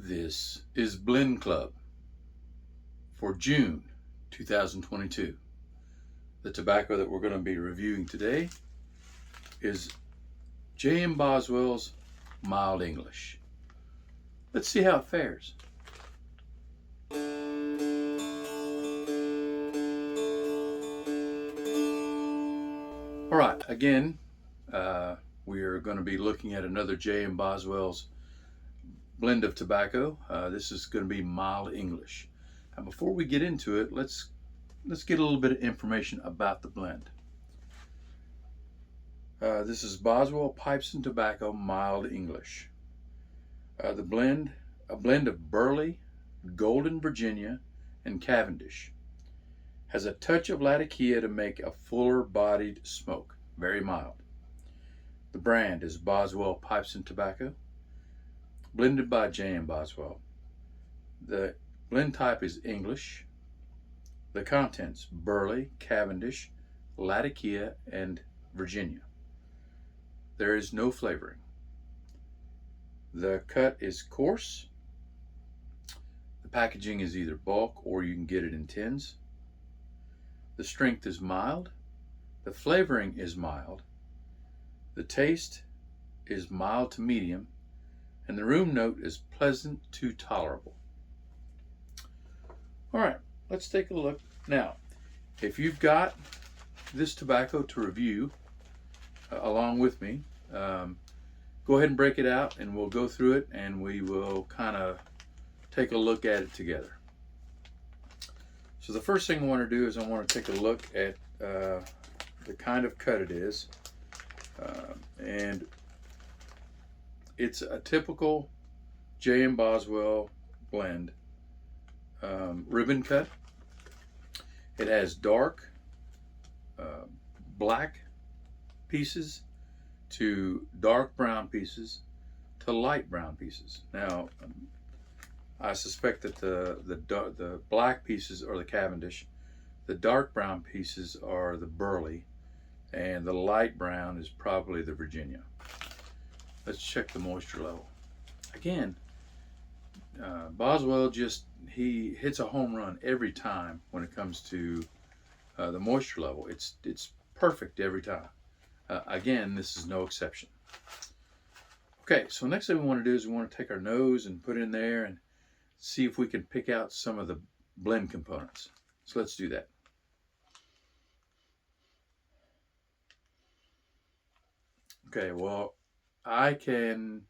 This is Blend Club for June 2022. The tobacco that we're going to be reviewing today is J.M. Boswell's Mild English. Let's see how it fares. All right, again, we are going to be looking at another J.M. Boswell's blend of tobacco. This is going to be Mild English. Now, before we get into it, let's get a little bit of information about the blend. This is Boswell Pipes and Tobacco Mild English. A blend of Burley, Golden Virginia, and Cavendish. Has a touch of Latakia to make a fuller bodied smoke, very mild. The brand is Boswell Pipes and Tobacco, blended by J.M. Boswell. The blend type is English. The contents: Burley, Cavendish, Latakia, and Virginia. There is no flavoring. The cut is coarse. The packaging is either bulk or you can get it in tins. The strength is mild. The flavoring is mild. The taste is mild to medium. And the room note is pleasant to tolerable. All right, let's take a look. Now, if you've got this tobacco to review along with me, go ahead and break it out and we'll go through it and we will kind of take a look at it together. So the first thing I want to do is I want to take a look at the kind of cut it is. And it's a typical J.M. Boswell blend ribbon cut. It has dark black pieces to dark brown pieces to light brown pieces. Now, I suspect that the black pieces are the Cavendish, the dark brown pieces are the Burley, and the light brown is probably the Virginia. Let's check the moisture level. Again, Boswell he hits a home run every time when it comes to the moisture level. It's perfect every time. Again, this is no exception. Okay, so next thing we want to do is we want to take our nose and put it in there and see if we can pick out some of the blend components. So let's do that. Okay, well, I can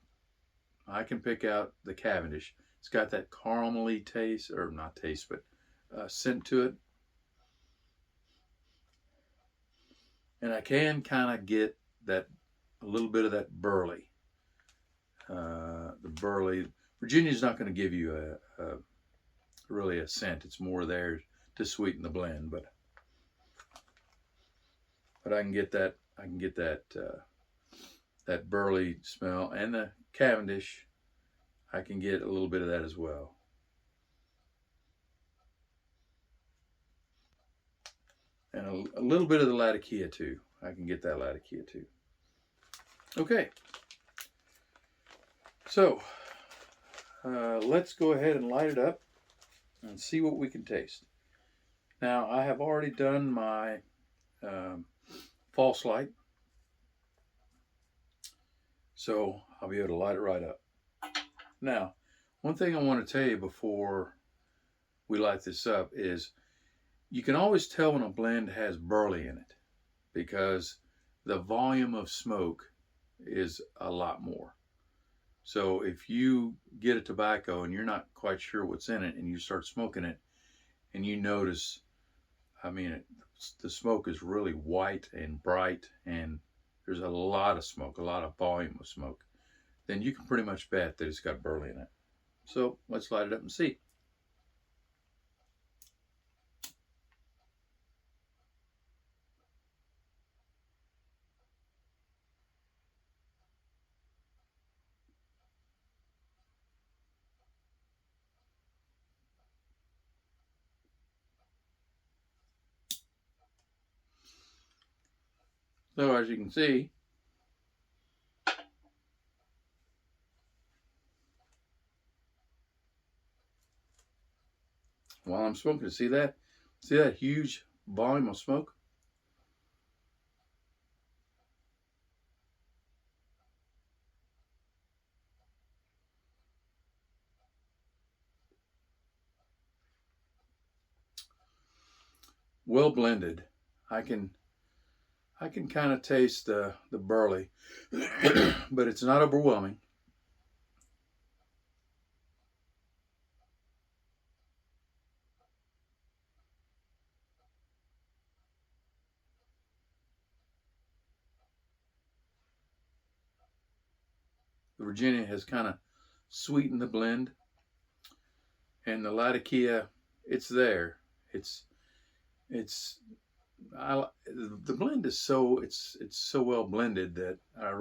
pick out the Cavendish. It's got that caramely taste, or not taste, but scent to it. And I can kind of get a little bit of that Burley. The Burley, Virginia's not going to give you really a scent. It's more there to sweeten the blend, but I can get that. That Burley smell, and the Cavendish, I can get a little bit of that as well. And a little bit of the Latakia too. I can get that Latakia too. Okay. So, let's go ahead and light it up and see what we can taste. Now, I have already done my false light, so I'll be able to light it right up. Now, one thing I want to tell you before we light this up is you can always tell when a blend has Burley in it because the volume of smoke is a lot more. So if you get a tobacco and you're not quite sure what's in it and you start smoking it and you notice, the smoke is really white and bright and there's a lot of smoke, a lot of volume of smoke, then you can pretty much bet that it's got Burley in it. So let's light it up and see. So as you can see, while I'm smoking. See that? See that huge volume of smoke? Well blended. I can I can kind of taste the burley, but it's not overwhelming. The Virginia has kind of sweetened the blend, and the Latakia, it's there. It's it's the blend is so it's so well blended that I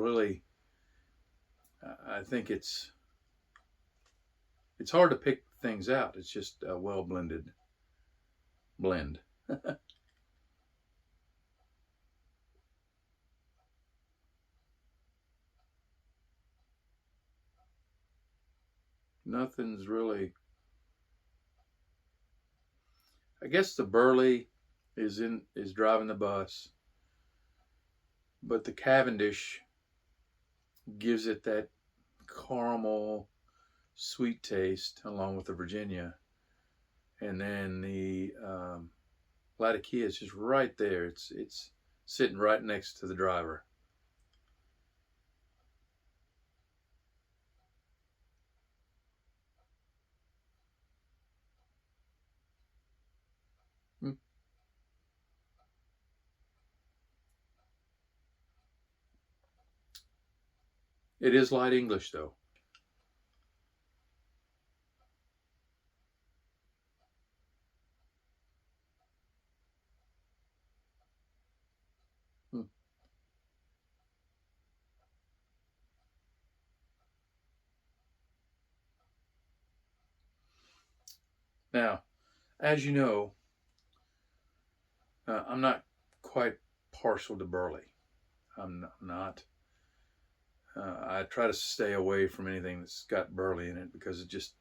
think it's hard to pick things out. It's just a well blended blend. Nothing's really. I guess the burley is driving the bus, but the Cavendish gives it that caramel sweet taste along with the Virginia, and then the Latakia is just right there. It's sitting right next to the driver. Hmm. It is light English though. Hmm. Now, as you know, I'm not quite partial to burley. I'm not. I try to stay away from anything that's got burley in it because it just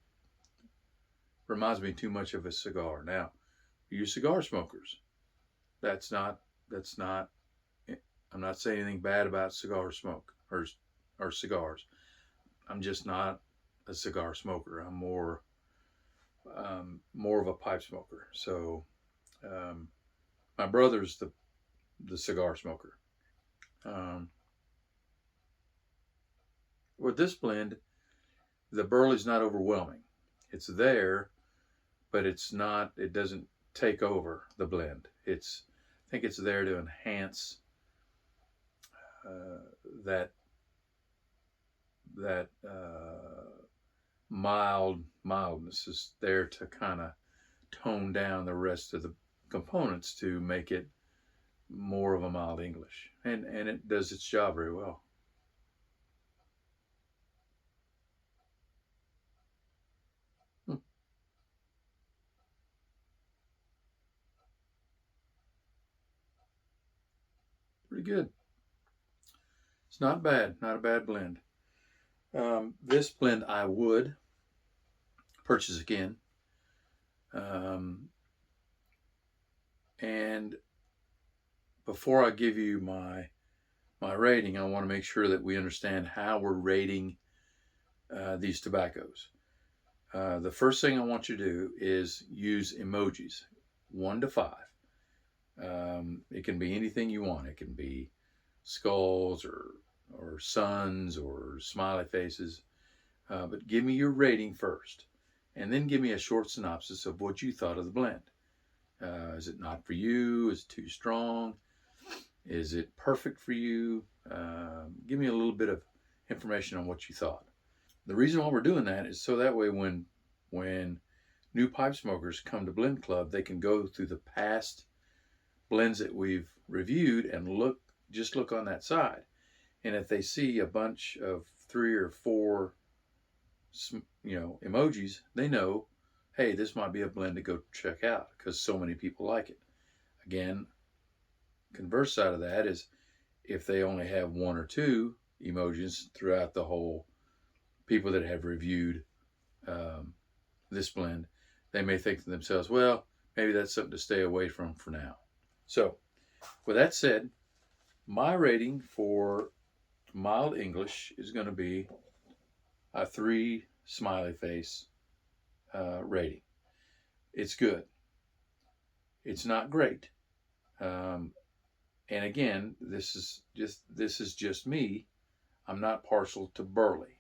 reminds me too much of a cigar. Now, you cigar smokers, that's not that's not. I'm not saying anything bad about cigar smoke or cigars. I'm just not a cigar smoker. I'm more of a pipe smoker. So um, my brother's the cigar smoker. Um, with this blend, the burley's not overwhelming. It's there, but it's not. It doesn't take over the blend. I think it's there to enhance uh, that mildness is there to kind of tone down the rest of the components to make it more of a mild English, and it does its job very well. Hmm, pretty good. It's not bad, not a bad blend. This blend I would purchase again, um, and before I give you my rating, I want to make sure that we understand how we're rating these tobaccos. The first thing I want you to do is use emojis, 1 to 5. It can be anything you want. It can be skulls or suns or smiley faces. But give me your rating first, and then give me a short synopsis of what you thought of the blend. Is it not for you? Is it too strong? Is it perfect for you? Give me a little bit of information on what you thought. The reason why we're doing that is so that way when new pipe smokers come to Blend Club, they can go through the past blends that we've reviewed and look on that side. And if they see a bunch of 3 or 4 emojis, they know, hey, this might be a blend to go check out because so many people like it. Again, converse side of that is if they only have 1 or 2 emojis throughout the whole people that have reviewed um, this blend, they may think to themselves, well, maybe that's something to stay away from for now. So, with that said, my rating for mild English is going to be a 3 smiley face rating. It's good. It's not great. Um, and again, this is just me. I'm not partial to burley,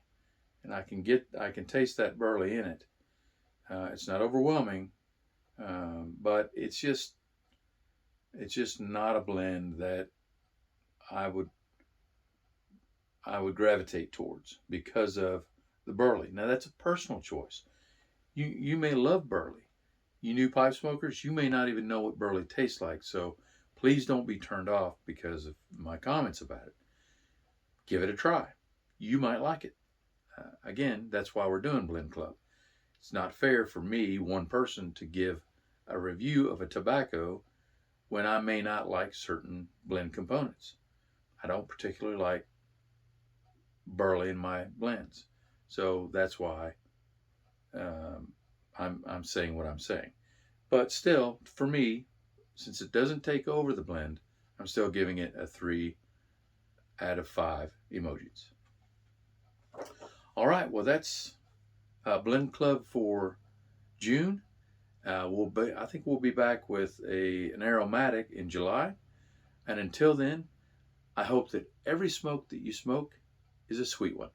and I can taste that burley in it. It's not overwhelming, but it's just not a blend that I would gravitate towards because of the burley. Now that's a personal choice. You may love burley. You new pipe smokers, you may not even know what burley tastes like. So please don't be turned off because of my comments about it. Give it a try. You might like it. Again, that's why we're doing Blend Club. It's not fair for me, one person, to give a review of a tobacco when I may not like certain blend components. I don't particularly like burley in my blends. So that's why I'm saying what I'm saying. But still, for me, since it doesn't take over the blend, I'm still giving it a 3 out of 5 emojis. All right, well, that's Blend Club for June. I think we'll be back with an aromatic in July. And until then, I hope that every smoke that you smoke is a sweet one.